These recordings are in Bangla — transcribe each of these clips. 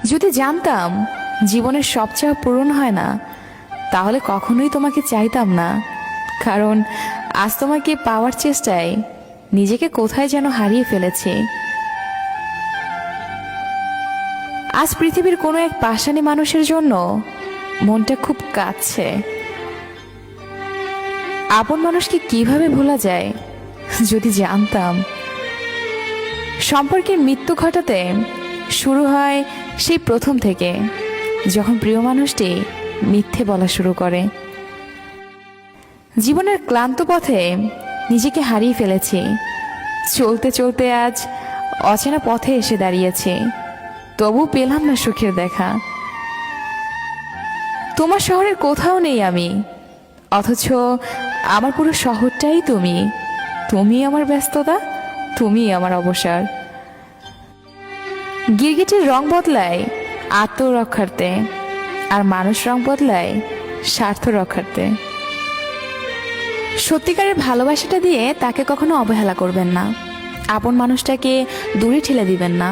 যদি জানতাম জীবনের সব চাওয়া পূরণ হয় না, তাহলে কখনোই তোমাকে চাইতাম না। কারণ আজ তোমাকে পাওয়ার চেষ্টায় নিজেকে কোথায় যেন হারিয়ে ফেলেছি। আজ পৃথিবীর কোনো এক পাষাণী মানুষের জন্য মনটা খুব কাঁদছে। আপন মানুষকে কিভাবে ভোলা যায়? যদি জানতাম। সম্পর্কের মৃত্যু ঘটাতে শুরু হয় সেই প্রথম থেকে, যখন প্রিয় মানুষটি মিথ্যে বলা শুরু করে। জীবনের ক্লান্ত পথে নিজেকে হারিয়ে ফেলেছি। চলতে চলতে আজ অচেনা পথে এসে দাঁড়িয়েছি, তবু পেলাম না সুখের দেখা। তোমার শহরের কোথাও নেই আমি, অথচ আমার পুরো শহরটাই তুমি। তুমি আমার ব্যস্ততা, তুমি আমার অবসর। গিরগিটির রং বদলায় আত্মরক্ষার্থে, আর মানুষ রং বদলায় স্বার্থ রক্ষার্থে। সত্যিকারের ভালোবাসাটা দিয়ে তাকে কখনো অবহেলা করবেন না। আপন মানুষটাকে দূরে ঠেলে দিবেন না,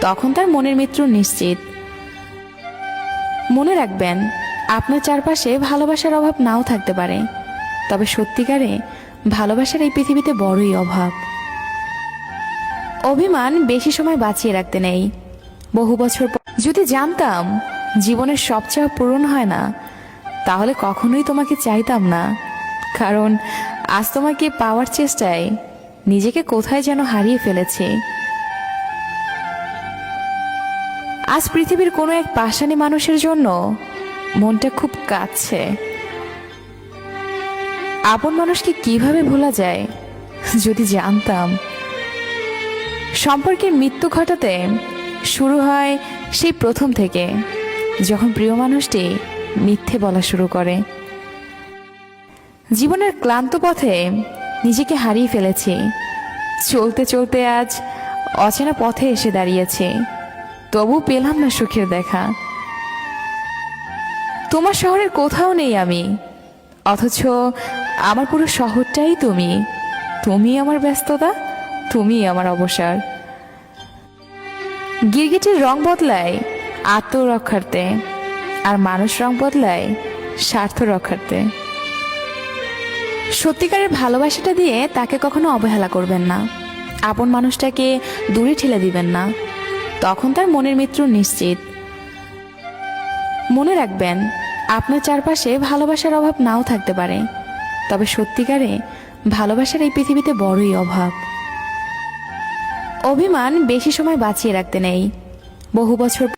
তখন তার মনের মৃত্যু নিশ্চিত। মনে রাখবেন, আপনার চারপাশে ভালোবাসার অভাব নাও থাকতে পারে, তবে সত্যিকারে ভালোবাসার এই পৃথিবীতে বড়ই অভাব। অভিমান বেশি সময় বাঁচিয়ে রাখতে নেই। বহু বছর পর যদি জানতাম জীবনের সব চাওয়া পূরণ হয় না, তাহলে কখনোই তোমাকে চাইতাম না। কারণ আজ তোমাকে পাওয়ার চেষ্টায় নিজেকে কোথায় যেন হারিয়ে ফেলেছি। আজ পৃথিবীর কোনো এক পাষাণী মানুষের জন্য মনটা খুব কাঁদছে। আপন মানুষকে কিভাবে ভোলা যায়? যদি জানতাম। সম্পর্কের মৃত্যু ঘটাতে শুরু হয় সেই প্রথম থেকে, যখন প্রিয় মানুষটি মিথ্যে বলা শুরু করে। জীবনের ক্লান্ত পথে নিজেকে হারিয়ে ফেলেছি। চলতে চলতে আজ অচেনা পথে এসে দাঁড়িয়েছি, তবু পেলাম না সুখের দেখা। তোমার শহরের কোথাও নেই আমি, অথচ আমার পুরো শহরটাই তুমি। তুমি আমার ব্যস্ততা, তুমি আমার অবসর। গিরগিটির রং বদলায় আত্মরক্ষার্থে, আর মানুষ রং বদলায় স্বার্থ রক্ষার্থে। সত্যিকারের ভালোবাসাটা দিয়ে তাকে কখনো অবহেলা করবেন না। আপন মানুষটাকে দূরে ঠেলে দিবেন না, তখন তার মনের মৃত্যু নিশ্চিত। মনে রাখবেন, আপনার চারপাশে ভালোবাসার অভাব নাও থাকতে পারে, তবে সত্যিকারে ভালোবাসার এই পৃথিবীতে বড়ই অভাব। অভিমান বেশি সময় বাঁচিয়ে রাখতে নেই। বহু বছর